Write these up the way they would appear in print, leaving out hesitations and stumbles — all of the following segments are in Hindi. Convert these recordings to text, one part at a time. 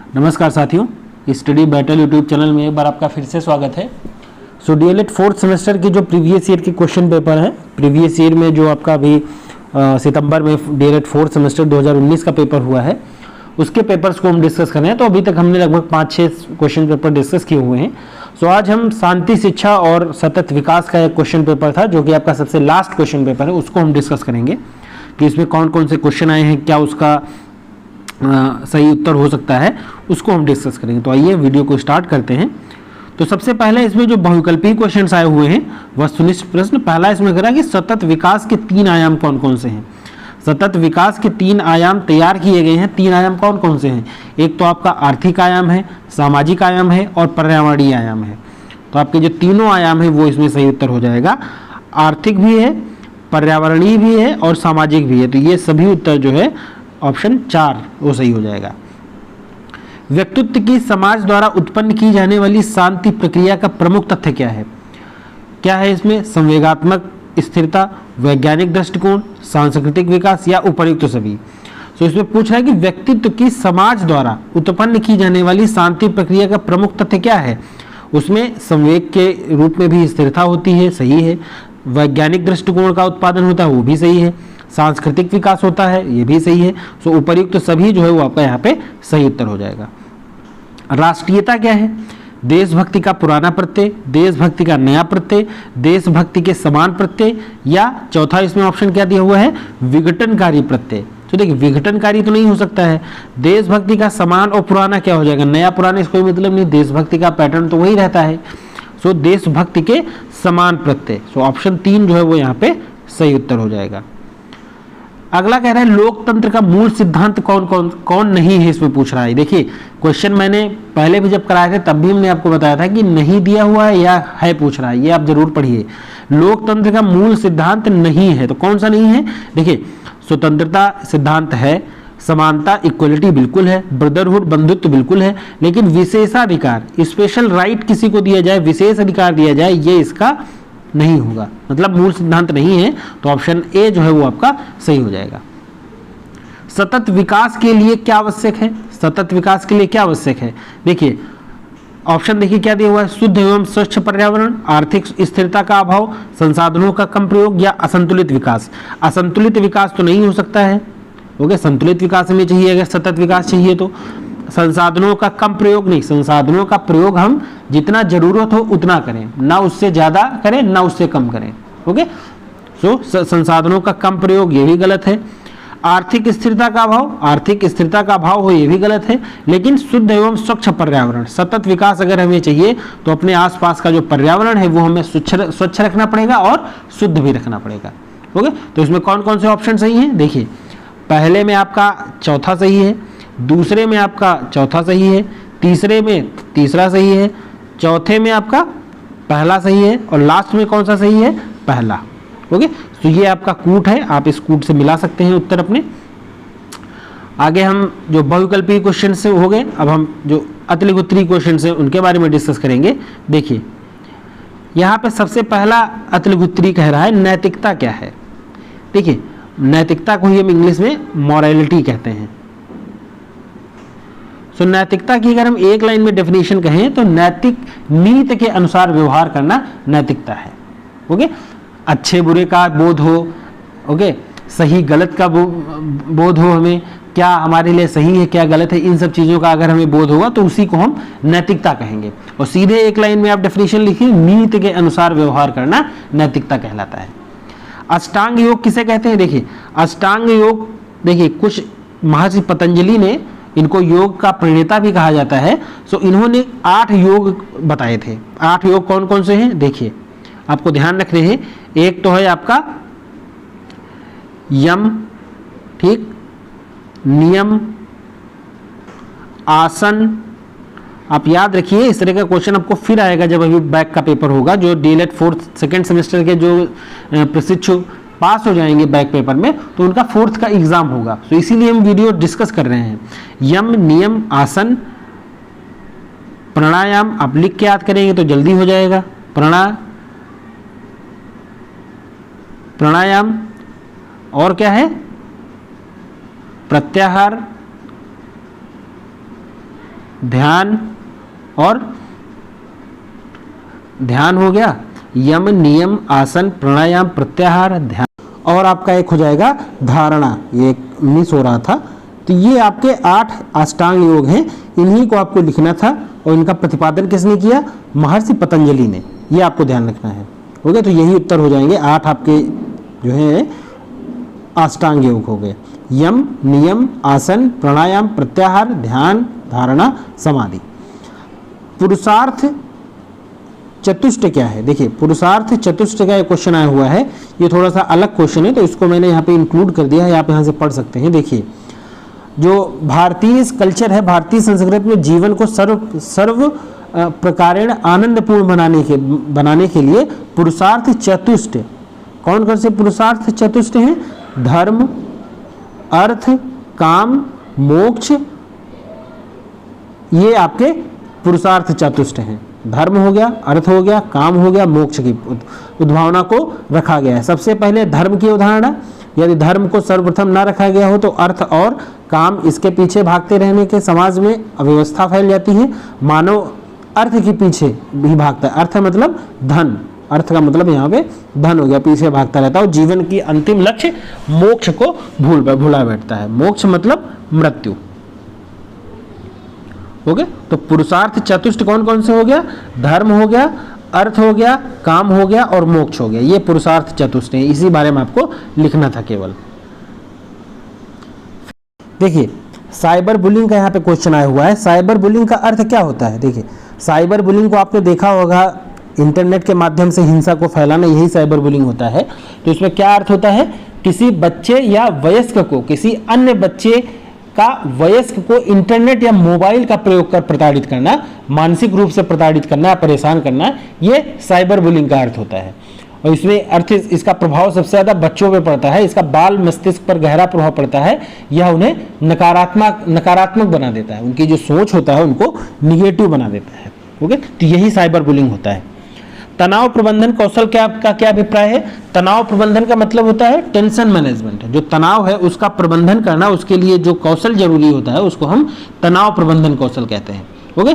नमस्कार साथियों, स्टडी बैटल यूट्यूब चैनल में एक बार आपका फिर से स्वागत है। सो डीएलएड फोर्थ सेमेस्टर की जो प्रीवियस ईयर के क्वेश्चन पेपर है, प्रीवियस ईयर में जो आपका अभी सितंबर में डीएलएड फोर्थ सेमेस्टर 2019 का पेपर हुआ है, उसके पेपर्स को हम डिस्कस कर रहे हैं। तो अभी तक हमने लगभग 5-6 क्वेश्चन पेपर डिस्कस किए हुए हैं। सो आज हम शांति, शिक्षा और सतत विकास का एक क्वेश्चन पेपर था, जो कि आपका सबसे लास्ट क्वेश्चन पेपर है, उसको हम डिस्कस करेंगे कि इसमें कौन कौन से क्वेश्चन आए हैं, क्या उसका सही उत्तर हो सकता है, उसको हम डिस्कस करेंगे। तो आइए वीडियो को स्टार्ट करते हैं। तो सबसे पहले इसमें जो बहुविकल्पीय क्वेश्चंस आए हुए हैं, वस्तुनिष्ठ प्रश्न। पहला इसमें कह रहा है कि सतत विकास के 3 आयाम कौन कौन से हैं। सतत विकास के 3 आयाम तैयार किए गए हैं। 3 आयाम कौन कौन से हैं? एक तो आपका आर्थिक आयाम है, सामाजिक आयाम है और पर्यावरणीय आयाम है। तो आपके जो तीनों आयाम है वो इसमें सही उत्तर हो जाएगा। आर्थिक भी है, पर्यावरणीय भी है और सामाजिक भी है। तो ये सभी उत्तर जो है ऑप्शन 4 वो सही हो जाएगा। व्यक्तित्व की समाज द्वारा उत्पन्न की जाने वाली शांति प्रक्रिया का प्रमुख तथ्य क्या है? क्या है इसमें? संवेगात्मक स्थिरता, वैज्ञानिक दृष्टिकोण, सांस्कृतिक विकास या उपर्युक्त सभी। तो इसमें पूछ रहा है कि व्यक्तित्व की समाज द्वारा उत्पन्न की जाने वाली शांति प्रक्रिया का प्रमुख तथ्य क्या है? उसमें संवेग के रूप में भी स्थिरता होती है, सही है। वैज्ञानिक दृष्टिकोण का उत्पादन होता है, वो भी सही है। सांस्कृतिक विकास होता है, ये भी सही है। सो उपर्युक्त सभी जो है वो आपका यहाँ पे सही उत्तर हो जाएगा। राष्ट्रीयता क्या है? देशभक्ति का पुराना प्रत्यय, देशभक्ति का नया प्रत्यय, देशभक्ति के समान प्रत्यय, या चौथा इसमें ऑप्शन क्या दिया हुआ है? विघटनकारी प्रत्यय। तो देखिए, विघटनकारी तो नहीं हो सकता है। देशभक्ति का समान और पुराना क्या हो जाएगा? नया पुराना इसको कोई मतलब नहीं, देशभक्ति का पैटर्न तो वही रहता है। सो देशभक्ति के समान प्रत्यय। सो ऑप्शन 3 जो है वो यहाँ पे सही उत्तर हो जाएगा। अगला कह रहा है लोकतंत्र का मूल सिद्धांत कौन नहीं है, इसमें पूछ रहा है। देखिए, क्वेश्चन मैंने पहले भी जब कराए थे तब भी हमने आपको बताया था कि नहीं दिया हुआ है या है पूछ रहा है, ये आप जरूर पढ़िए। लोकतंत्र का मूल सिद्धांत नहीं है, तो कौन सा नहीं है? देखिए, स्वतंत्रता सिद्धांत है, समानता इक्वलिटी बिल्कुल है, ब्रदरहुड बंधुत्व बिल्कुल है, लेकिन विशेषाधिकार स्पेशल राइट किसी को दिया जाए, विशेष अधिकार दिया जाए, ये इसका नहीं होगा, मतलब मूल सिद्धांत नहीं है। तो ऑप्शन ए जो है वो आपका सही हो जाएगा। सतत विकास के लिए क्या आवश्यक है? सतत विकास के लिए क्या आवश्यक है? देखिए ऑप्शन देखिए क्या दिया हुआ है? शुद्ध एवं स्वच्छ पर्यावरण, आर्थिक स्थिरता का अभाव, संसाधनों का कम प्रयोग या असंतुलित विकास। असंतुलित विकास तो नहीं हो सकता है, ओके। संतुलित विकास हमें चाहिए, अगर सतत विकास चाहिए तो। संसाधनों का कम प्रयोग नहीं, संसाधनों का प्रयोग हम जितना जरूरत हो उतना करें, ना उससे ज्यादा करें ना उससे कम करें, ओके। सो संसाधनों का कम प्रयोग ये भी गलत है। आर्थिक स्थिरता का अभाव, आर्थिक स्थिरता का अभाव हो ये भी गलत है। लेकिन शुद्ध एवं स्वच्छ पर्यावरण, सतत विकास अगर हमें चाहिए तो अपने आसपास का जो पर्यावरण है वो हमें स्वच्छ रखना पड़ेगा और शुद्ध भी रखना पड़ेगा, ओके। तो इसमें कौन कौन से ऑप्शन सही हैं? देखिए, पहले में आपका चौथा सही है, दूसरे में आपका चौथा सही है, तीसरे में तीसरा सही है, चौथे में आपका पहला सही है और लास्ट में कौन सा सही है? पहला, ओके। तो ये आपका कूट है, आप इस कूट से मिला सकते हैं उत्तर अपने। आगे हम जो बहुविकल्पीय क्वेश्चन से हो गए, अब हम जो अतिलिखित उत्तरीय क्वेश्चन है उनके बारे में डिस्कस करेंगे। देखिए यहाँ पे सबसे पहला अतिलिखित उत्तरीय कह रहा है नैतिकता क्या है। देखिए, नैतिकता को ही हम इंग्लिश में मॉरलिटी कहते हैं। सो नैतिकता की अगर हम एक लाइन में डेफिनेशन कहें तो नैतिक नीति के अनुसार व्यवहार करना नैतिकता है, ओके। अच्छे बुरे का बोध हो, ओके, सही गलत का बोध हो, हमें क्या हमारे लिए सही है क्या गलत है, इन सब चीज़ों का अगर हमें बोध होगा तो उसी को हम नैतिकता कहेंगे। और सीधे एक लाइन में आप डेफिनेशन लिखिए, नीति के अनुसार व्यवहार करना नैतिकता कहलाता है। अष्टांग योग किसे कहते हैं? देखिए, अष्टांग योग, देखिए कुछ महर्षि पतंजलि ने इनको योग का प्रणेता भी कहा जाता है। सो इन्होंने 8 योग बताए थे। 8 योग कौन कौन से हैं? देखिए, आपको ध्यान रखने हैं। एक तो है आपका यम, ठीक, नियम, आसन। आप याद रखिए, इस तरह का क्वेश्चन आपको फिर आएगा जब अभी बैक का पेपर होगा, जो डीएलएड फोर्थ सेकेंड सेमेस्टर के जो प्रशिक्षु पास हो जाएंगे बैक पेपर में, तो उनका 4th का एग्जाम होगा। तो इसीलिए हम वीडियो डिस्कस कर रहे हैं। यम, नियम, आसन, प्राणायाम। आप लिख के याद करेंगे तो जल्दी हो जाएगा। प्राणायाम और क्या है? प्रत्याहार, ध्यान और ध्यान हो गया, यम नियम आसन प्राणायाम प्रत्याहार ध्यान, और आपका एक हो जाएगा धारणा, ये मिस हो रहा था। तो ये आपके 8 अष्टांग योग हैं, इन्हीं को आपको लिखना था और इनका प्रतिपादन किसने किया? महर्षि पतंजलि ने। ये आपको ध्यान रखना है। हो गया, तो यही उत्तर हो जाएंगे। 8 आपके जो है अष्टांग योग हो गए, यम नियम आसन प्राणायाम प्रत्याहार ध्यान धारणा समाधि। पुरुषार्थ चतुष्ट क्या है? देखिए, पुरुषार्थ चतुष्ट का एक क्वेश्चन आया हुआ है, ये थोड़ा सा अलग क्वेश्चन है, तो इसको मैंने यहाँ पे इंक्लूड कर दिया है, आप यहाँ से पढ़ सकते हैं। देखिए, जो भारतीय कल्चर है, भारतीय संस्कृति में जीवन को सर्व प्रकारेण आनंदपूर्ण बनाने के लिए पुरुषार्थ चतुष्ट, कौन कौन से पुरुषार्थ चतुष्ट हैं? धर्म, अर्थ, काम, मोक्ष, ये आपके पुरुषार्थ चतुष्ट हैं। धर्म हो गया, अर्थ हो गया, काम हो गया, मोक्ष की उद्भावना को रखा गया है। सबसे पहले धर्म की उदाहरण, यदि धर्म को सर्वप्रथम ना रखा गया हो तो अर्थ और काम इसके पीछे भागते रहने के समाज में अव्यवस्था फैल जाती है। मानव अर्थ के पीछे भी भागता है, अर्थ मतलब धन, अर्थ का मतलब यहाँ पे धन हो गया, पीछे भागता रहता है और जीवन की अंतिम लक्ष्य मोक्ष को भूला बैठता है। मोक्ष मतलब मृत्यु। हो गया, तो पुरुषार्थ चतुष्ट कौन कौन से हो गया? धर्म हो गया, अर्थ हो गया, काम हो गया और मोक्ष हो गया, ये पुरुषार्थ चतुष्ट है। इसी बारे में आपको लिखना था केवल। देखिए, साइबर बुलिंग का यहाँ पे क्वेश्चन आया हुआ है। साइबर बुलिंग का अर्थ क्या होता है? देखिए, साइबर बुलिंग को आपने देखा होगा, इंटरनेट के माध्यम से हिंसा को फैलाना, यही साइबर बुलिंग होता है। तो इसमें क्या अर्थ होता है? किसी बच्चे या वयस्क को किसी अन्य बच्चे का वयस्क को इंटरनेट या मोबाइल का प्रयोग कर प्रताड़ित करना, मानसिक रूप से प्रताड़ित करना, परेशान करना, ये साइबर बुलिंग का अर्थ होता है। और इसमें अर्थ, इसका प्रभाव सबसे ज़्यादा बच्चों पे पड़ता है, इसका बाल मस्तिष्क पर गहरा प्रभाव पड़ता है। यह उन्हें नकारात्मक बना देता है, उनकी जो सोच होता है उनको निगेटिव बना देता है। ओके, तो यही साइबर बुलिंग होता है। तनाव प्रबंधन कौशल का क्या अभिप्राय है? तनाव प्रबंधन का मतलब होता है टेंशन मैनेजमेंट। जो तनाव है उसका प्रबंधन करना, उसके लिए जो कौशल जरूरी होता है उसको हम तनाव प्रबंधन कौशल कहते हैं। ओके,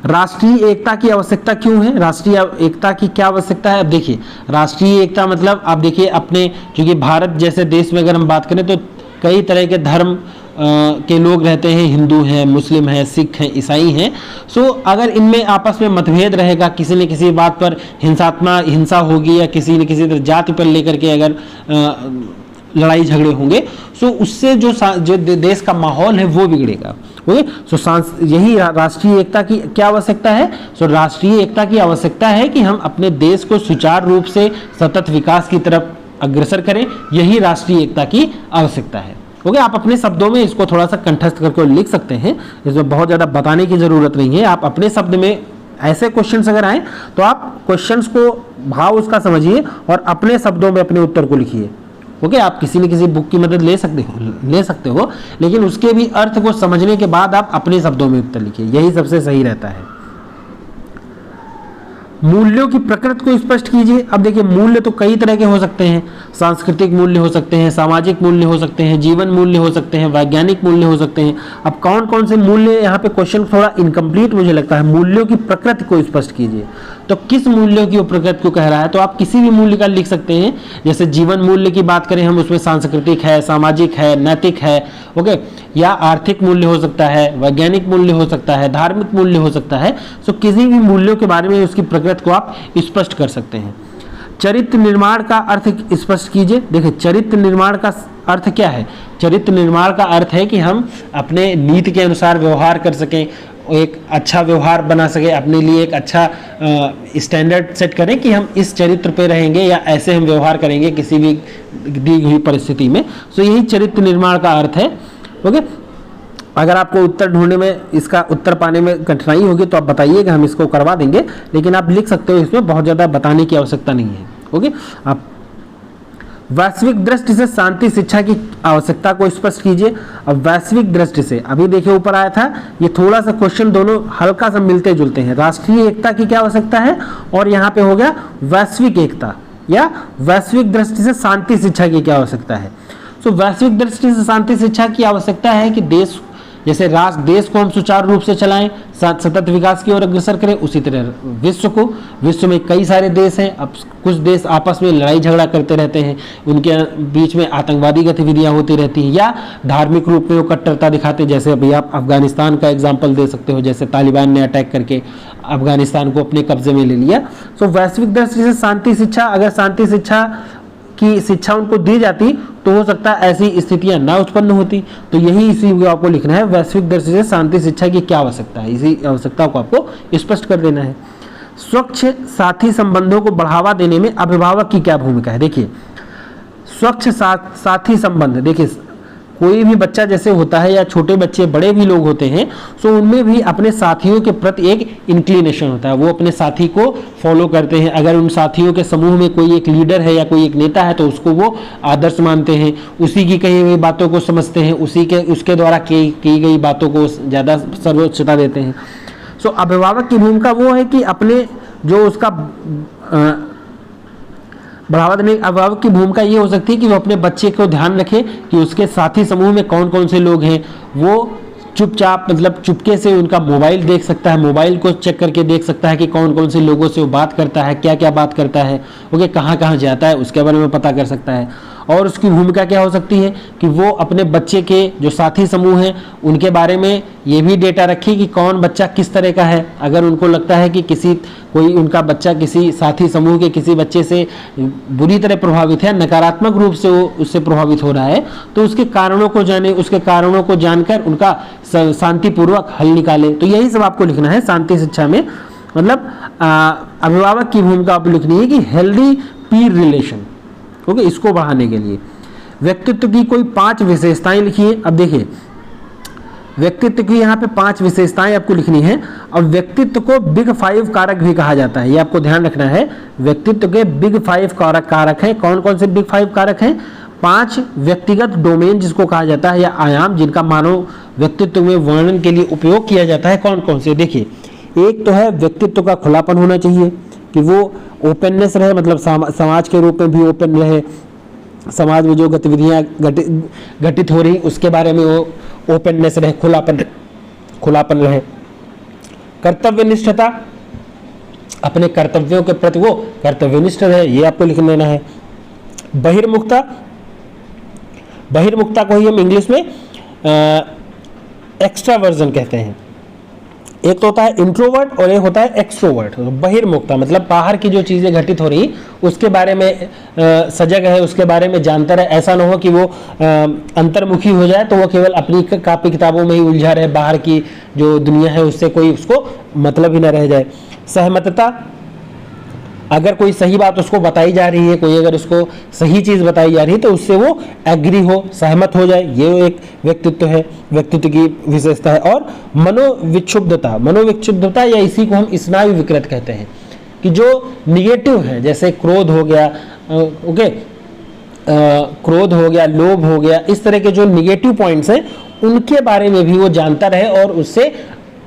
राष्ट्रीय एकता की आवश्यकता क्यों है? राष्ट्रीय एकता की क्या आवश्यकता है? अब देखिए, राष्ट्रीय एकता मतलब आप देखिए अपने, क्योंकि भारत जैसे देश में अगर हम बात करें तो कई तरह के धर्म के लोग रहते हैं, हिंदू हैं, मुस्लिम हैं, सिख हैं, ईसाई हैं। सो अगर इनमें आपस में मतभेद रहेगा, किसी न किसी बात पर हिंसा होगी या किसी न किसी जाति पर लेकर के अगर लड़ाई झगड़े होंगे, सो उससे जो देश का माहौल है वो बिगड़ेगा। ओके, सो यही राष्ट्रीय एकता की क्या आवश्यकता है? सो राष्ट्रीय एकता की आवश्यकता है कि हम अपने देश को सुचारू रूप से सतत विकास की तरफ अग्रसर करें, यही राष्ट्रीय एकता की आवश्यकता है। ओके, आप अपने शब्दों में इसको थोड़ा सा कंठस्थ करके लिख सकते हैं, इसमें बहुत ज़्यादा बताने की ज़रूरत नहीं है। आप अपने शब्द में, ऐसे क्वेश्चन्स अगर आए तो आप क्वेश्चन्स को भाव उसका समझिए और अपने शब्दों में अपने उत्तर को लिखिए। ओके, आप किसी न किसी बुक की मदद ले सकते हो, लेकिन उसके भी अर्थ को समझने के बाद आप अपने शब्दों में उत्तर लिखिए, यही सबसे सही रहता है। मूल्यों की प्रकृति को स्पष्ट कीजिए। अब देखिए, मूल्य तो कई तरह के हो सकते हैं, सांस्कृतिक मूल्य हो सकते हैं, सामाजिक मूल्य हो सकते हैं, जीवन मूल्य हो सकते हैं, वैज्ञानिक मूल्य हो सकते हैं। अब कौन कौन से मूल्य, यहाँ पे क्वेश्चन थोड़ा इनकम्प्लीट मुझे लगता है। मूल्यों की प्रकृति को स्पष्ट कीजिए, तो किस मूल्यों की प्रकृति को कह रहा है? तो आप किसी भी मूल्य का लिख सकते हैं। जैसे जीवन मूल्य की बात करें हम, उसमें सांस्कृतिक है, सामाजिक है, नैतिक है, ओके, या आर्थिक मूल्य हो सकता है, वैज्ञानिक मूल्य हो सकता है, धार्मिक मूल्य हो सकता है। सो किसी भी मूल्यों के बारे में उसकी प्रकृति को आप स्पष्ट कर सकते हैं। चरित्र निर्माण का अर्थ स्पष्ट कीजिए। देखिए, चरित्र निर्माण का अर्थ क्या है? चरित्र निर्माण का अर्थ है कि हम अपने नीति के अनुसार व्यवहार कर सकें, एक अच्छा व्यवहार बना सके, अपने लिए एक अच्छा स्टैंडर्ड सेट करें कि हम इस चरित्र पे रहेंगे या ऐसे हम व्यवहार करेंगे किसी भी दी हुई परिस्थिति में। सो यही चरित्र निर्माण का अर्थ है। ओके, अगर आपको उत्तर ढूंढने में, इसका उत्तर पाने में कठिनाई होगी तो आप बताइएगा, हम इसको करवा देंगे, लेकिन आप लिख सकते हो, इसमें बहुत ज़्यादा बताने की आवश्यकता नहीं है। ओके, आप वैश्विक दृष्टि से शांति शिक्षा की आवश्यकता को स्पष्ट कीजिए। अब वैश्विक दृष्टि से, अभी देखिए ऊपर आया था, ये थोड़ा सा क्वेश्चन दोनों हल्का सा मिलते जुलते हैं। राष्ट्रीय एकता की क्या आवश्यकता है, और यहाँ पे हो गया वैश्विक एकता या वैश्विक दृष्टि से शांति शिक्षा की क्या आवश्यकता है। सो वैश्विक दृष्टि से शांति शिक्षा की आवश्यकता है कि देश जैसे राष्ट्र देश को हम सुचारू रूप से चलाएं, सतत विकास की ओर अग्रसर करें, उसी तरह विश्व में कई सारे देश हैं, अब कुछ देश आपस में लड़ाई झगड़ा करते रहते हैं, उनके बीच में आतंकवादी गतिविधियां होती रहती हैं, या धार्मिक रूप में वो कट्टरता दिखाते हैं। जैसे अभी आप अफगानिस्तान का एग्जाम्पल दे सकते हो, जैसे तालिबान ने अटैक करके अफगानिस्तान को अपने कब्जे में ले लिया। सो वैश्विक दृष्टि से शांति शिक्षा, अगर शांति शिक्षा की शिक्षा उनको दी जाती तो हो सकता है ऐसी स्थितियां ना उत्पन्न होती। तो यही इसी को आपको लिखना है, वैश्विक दृष्टि से शांति शिक्षा की क्या आवश्यकता है, इसी आवश्यकता को आपको स्पष्ट कर देना है। स्वच्छ साथी संबंधों को बढ़ावा देने में अभिभावक की क्या भूमिका है। देखिए स्वच्छ साथी संबंध, देखिए कोई भी बच्चा जैसे होता है या छोटे बच्चे बड़े भी लोग होते हैं, सो उनमें भी अपने साथियों के प्रति एक इंक्लिनेशन होता है, वो अपने साथी को फॉलो करते हैं। अगर उन साथियों के समूह में कोई एक लीडर है या कोई एक नेता है तो उसको वो आदर्श मानते हैं, उसी की कही हुई बातों को समझते हैं, उसके द्वारा की गई बातों को ज़्यादा सर्वोच्चता देते हैं। सो अभिभावक की भूमिका वो है कि अपने जो उसका बढ़ावा देने, अभिभावक की भूमिका ये हो सकती है कि वो अपने बच्चे को ध्यान रखे कि उसके साथी समूह में कौन कौन से लोग हैं। वो चुपचाप मतलब चुपके से उनका मोबाइल देख सकता है, मोबाइल को चेक करके देख सकता है कि कौन कौन से लोगों से वो बात करता है, क्या क्या बात करता है, ओके, कहाँ कहाँ जाता है, उसके बारे में पता कर सकता है। और उसकी भूमिका क्या हो सकती है कि वो अपने बच्चे के जो साथी समूह हैं उनके बारे में ये भी डेटा रखे कि कौन बच्चा किस तरह का है। अगर उनको लगता है कि कोई उनका बच्चा किसी साथी समूह के किसी बच्चे से बुरी तरह प्रभावित है, नकारात्मक रूप से वो उससे प्रभावित हो रहा है, तो उसके कारणों को जाने, उसके कारणों को जानकर उनका शांतिपूर्वक हल निकाले। तो यही सब आपको लिखना है शांति शिक्षा में। मतलब अभिभावक की भूमिका आपको लिखनी है कि हेल्दी पीर रिलेशन, ओके, इसको बढ़ाने के लिए। व्यक्तित्व की कोई 5 विशेषताएं लिखिए। अब देखिए व्यक्तित्व की यहाँ पे 5 विशेषताएं आपको लिखनी है, और व्यक्तित्व को बिग 5 कारक भी कहा जाता है, ये आपको ध्यान रखना है। व्यक्तित्व के बिग 5 कारक हैं। कौन कौन से बिग 5 कारक हैं? 5 व्यक्तिगत डोमेन जिसको कहा जाता है, या आयाम जिनका मानव व्यक्तित्व में वर्णन के लिए उपयोग किया जाता है। कौन कौन से? देखिए एक तो है व्यक्तित्व का खुलापन होना चाहिए, कि वो ओपननेस रहे, मतलब समाज के रूप में भी ओपन रहे, समाज में जो गतिविधियां घटित हो रही उसके बारे में वो ओपननेस रहे, खुलापन रहे। कर्तव्यनिष्ठता, अपने कर्तव्यों के प्रति वो कर्तव्यनिष्ठ रहे, ये आपको लिख लेना है। बहिर्मुखता को ही हम इंग्लिश में एक्स्ट्रावर्जन कहते हैं। एक तो होता है इंट्रोवर्ट और एक होता है एक्सट्रोवर्ट। बहिर्मुखता मतलब बाहर की जो चीज़ें घटित हो रही उसके बारे में सजग है, उसके बारे में जानता रहे। ऐसा ना हो कि वो अंतर्मुखी हो जाए तो वो केवल अपनी कापी किताबों में ही उलझा रहे, बाहर की जो दुनिया है उससे कोई उसको मतलब ही ना रह जाए। सहमतता, अगर कोई सही बात उसको बताई जा रही है, कोई अगर उसको सही चीज़ बताई जा रही है तो उससे वो एग्री हो, सहमत हो जाए, ये एक व्यक्तित्व है, व्यक्तित्व की विशेषता है। और मनोविक्षुब्धता या इसी को हम स्नायु विकृत कहते हैं, कि जो निगेटिव है, जैसे क्रोध हो गया, क्रोध हो गया, लोभ हो गया, इस तरह के जो निगेटिव पॉइंट्स हैं उनके बारे में भी वो जानता रहे, और उससे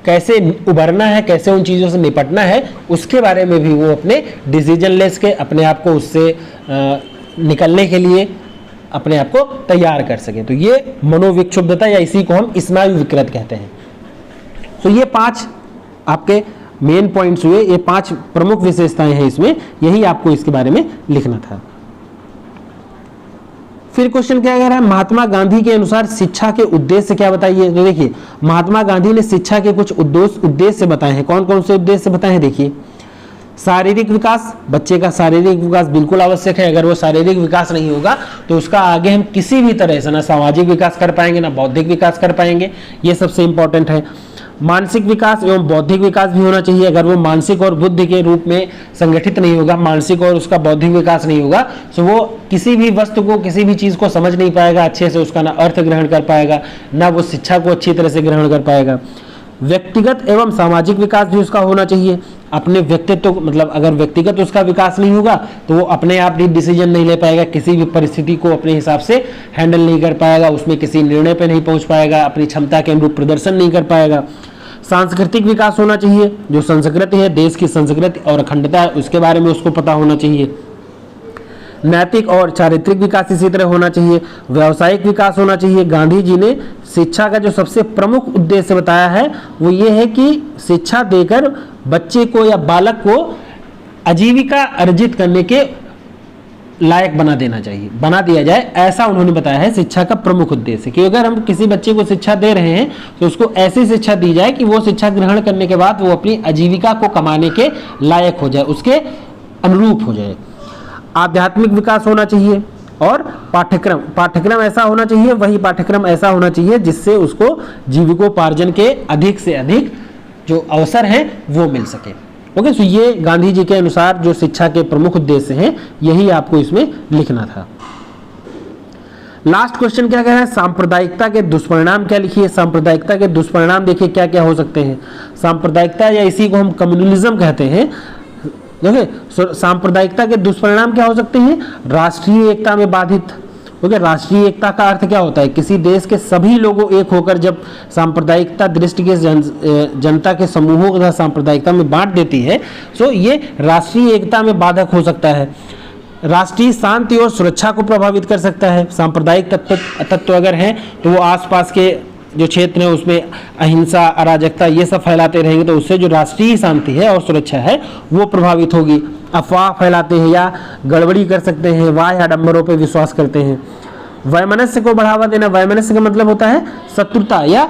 कैसे उभरना है, कैसे उन चीज़ों से निपटना है, उसके बारे में भी वो अपने डिसीजन लेस के अपने आप को उससे निकलने के लिए अपने आप को तैयार कर सके। तो ये मनोविक्षुब्धता या इसी को हम स्नायु विकृत कहते हैं। तो ये 5 आपके मेन पॉइंट्स हुए, ये 5 प्रमुख विशेषताएं हैं इसमें, यही आपको इसके बारे में लिखना था। फिर क्वेश्चन क्या कह रहा है, महात्मा गांधी के अनुसार शिक्षा के उद्देश्य क्या बताइए। तो देखिए महात्मा गांधी ने शिक्षा के कुछ उद्देश्य बताए हैं। कौन कौन से उद्देश्य बताए हैं? देखिए शारीरिक विकास, बच्चे का शारीरिक विकास बिल्कुल आवश्यक है। अगर वो शारीरिक विकास नहीं होगा तो उसका आगे हम किसी भी तरह से ना सामाजिक विकास कर पाएंगे, ना बौद्धिक विकास कर पाएंगे, ये सबसे इंपॉर्टेंट है। मानसिक विकास एवं बौद्धिक विकास भी होना चाहिए। अगर वो मानसिक और बुद्धि के रूप में संगठित नहीं होगा, मानसिक और उसका बौद्धिक विकास नहीं होगा, तो वो किसी भी वस्तु को, किसी भी चीज़ को समझ नहीं पाएगा अच्छे से, उसका ना अर्थ ग्रहण कर पाएगा, ना वो शिक्षा को अच्छी तरह से ग्रहण कर पाएगा। व्यक्तिगत एवं सामाजिक विकास भी उसका होना चाहिए। अपने व्यक्तित्व मतलब अगर व्यक्तिगत उसका विकास नहीं होगा तो वो अपने आप भी डिसीजन नहीं ले पाएगा, किसी भी परिस्थिति को अपने हिसाब से हैंडल नहीं कर पाएगा, उसमें किसी निर्णय पे नहीं पहुंच पाएगा, अपनी क्षमता के अनुरूप प्रदर्शन नहीं कर पाएगा। सांस्कृतिक विकास होना चाहिए, जो संस्कृति है, देश की संस्कृति और अखंडता है, उसके बारे में उसको पता होना चाहिए। नैतिक और चारित्रिक विकास इसी तरह होना चाहिए। व्यावसायिक विकास होना चाहिए। गांधी जी ने शिक्षा का जो सबसे प्रमुख उद्देश्य बताया है वो ये है कि शिक्षा देकर बच्चे को या बालक को आजीविका अर्जित करने के लायक बना देना चाहिए, बना दिया जाए, ऐसा उन्होंने बताया है शिक्षा का प्रमुख उद्देश्य। कि अगर हम किसी बच्चे को शिक्षा दे रहे हैं तो उसको ऐसी शिक्षा दी जाए कि वो शिक्षा ग्रहण करने के बाद वो अपनी आजीविका को कमाने के लायक हो जाए, उसके अनुरूप हो जाए। आध्यात्मिक विकास होना चाहिए और पाठ्यक्रम ऐसा होना चाहिए, वही पाठ्यक्रम ऐसा होना चाहिए जिससे उसको जीविकोपार्जन के अधिक से अधिक जो अवसर हैं वो मिल सके। ओके, सो ये गांधी जी के अनुसार जो शिक्षा के प्रमुख उद्देश्य हैं, यही आपको इसमें लिखना था। लास्ट क्वेश्चन क्या कह रहा है, सांप्रदायिकता के दुष्परिणाम क्या लिखिए। सांप्रदायिकता के दुष्परिणाम देखिए क्या क्या हो सकते हैं। सांप्रदायिकता या इसी को हम कम्युनलिज्म कहते हैं। देखिए सांप्रदायिकता के दुष्परिणाम क्या हो सकते हैं, राष्ट्रीय एकता में बाधित। ओके, राष्ट्रीय एकता का अर्थ क्या होता है, किसी देश के सभी लोगों एक होकर जब सांप्रदायिकता दृष्टि के जनता के समूहों को सांप्रदायिकता में बांट देती है, तो ये राष्ट्रीय एकता में बाधक हो सकता है। राष्ट्रीय शांति और सुरक्षा को प्रभावित कर सकता है। सांप्रदायिक तत्व अगर हैं तो वो आसपास के जो क्षेत्र है उसमें अहिंसा, अराजकता ये सब फैलाते रहेंगे, तो उससे जो राष्ट्रीय शांति है और सुरक्षा है वो प्रभावित होगी। अफवाह फैलाते हैं या गड़बड़ी कर सकते हैं, वाह आडंबरों पे विश्वास करते हैं। वैमनस्य को बढ़ावा देना, वैमनस्य का मतलब होता है शत्रुता या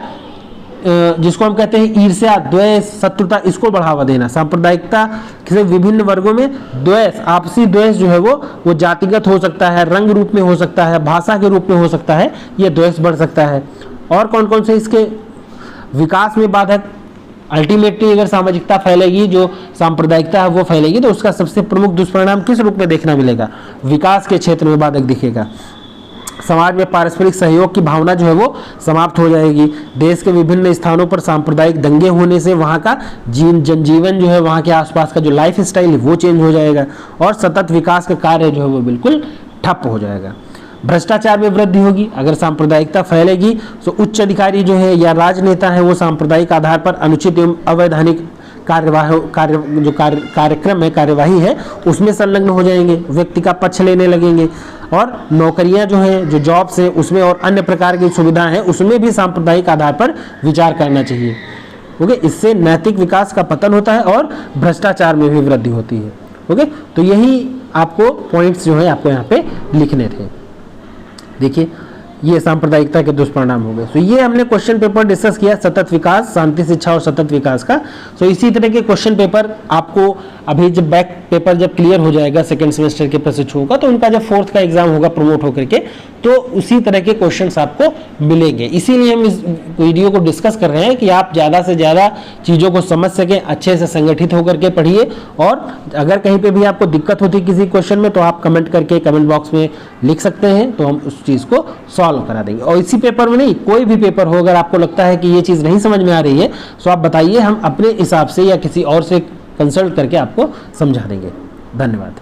जिसको हम कहते हैं ईर्ष्या, द्वेष, शत्रुता, इसको बढ़ावा देना। सांप्रदायिकता के विभिन्न वर्गों में द्वेष, आपसी द्वेष जो है वो जातिगत हो सकता है, रंग रूप में हो सकता है, भाषा के रूप में हो सकता है, ये द्वेष बढ़ सकता है। और कौन कौन से इसके विकास में बाधक, अल्टीमेटली अगर सामाजिकता फैलेगी, जो सांप्रदायिकता है वो फैलेगी, तो उसका सबसे प्रमुख दुष्परिणाम किस रूप में देखना मिलेगा, विकास के क्षेत्र में बाधक दिखेगा। समाज में पारस्परिक सहयोग की भावना जो है वो समाप्त हो जाएगी। देश के विभिन्न स्थानों पर सांप्रदायिक दंगे होने से वहाँ का जनजीवन जो है, वहाँ के आसपास का जो लाइफ स्टाइल है वो चेंज हो जाएगा और सतत विकास का कार्य जो है वो बिल्कुल ठप हो जाएगा। भ्रष्टाचार में वृद्धि होगी। अगर सांप्रदायिकता फैलेगी तो उच्च अधिकारी जो है या राजनेता है वो सांप्रदायिक आधार पर अनुचित एवं अवैधानिक कार्यक्रम है, कार्यवाही है, उसमें संलग्न हो जाएंगे, व्यक्ति का पक्ष लेने लगेंगे और नौकरियां जो है, जो जॉब्स है उसमें और अन्य प्रकार की सुविधाएं हैं उसमें भी सांप्रदायिक आधार पर विचार करना चाहिए। ओके, इससे नैतिक विकास का पतन होता है और भ्रष्टाचार में भी वृद्धि होती है। ओके, तो यही आपको पॉइंट्स जो है आपको यहाँ पे लिखने थे। देखिए ये सांप्रदायिकता के दुष्परिणाम हो गए। सो ये हमने क्वेश्चन पेपर डिस्कस किया, सतत विकास, शांति, शिक्षा और सतत विकास का। सो इसी तरह के क्वेश्चन पेपर आपको अभी जब बैक पेपर जब क्लियर हो जाएगा सेकंड सेमेस्टर के प्रशिक्षुओं का, तो उनका जब फोर्थ का एग्जाम होगा प्रमोट होकर के, तो उसी तरह के क्वेश्चंस आपको मिलेंगे। इसीलिए हम इस वीडियो को डिस्कस कर रहे हैं कि आप ज़्यादा से ज़्यादा चीज़ों को समझ सकें, अच्छे से संगठित होकर के पढ़िए। और अगर कहीं पे भी आपको दिक्कत होती किसी क्वेश्चन में तो आप कमेंट करके कमेंट बॉक्स में लिख सकते हैं, तो हम उस चीज़ को सॉल्व करा देंगे। और इसी पेपर में नहीं, कोई भी पेपर हो, अगर आपको लगता है कि ये चीज़ नहीं समझ में आ रही है तो आप बताइए, हम अपने हिसाब से या किसी और से कंसल्ट करके आपको समझा देंगे। धन्यवाद।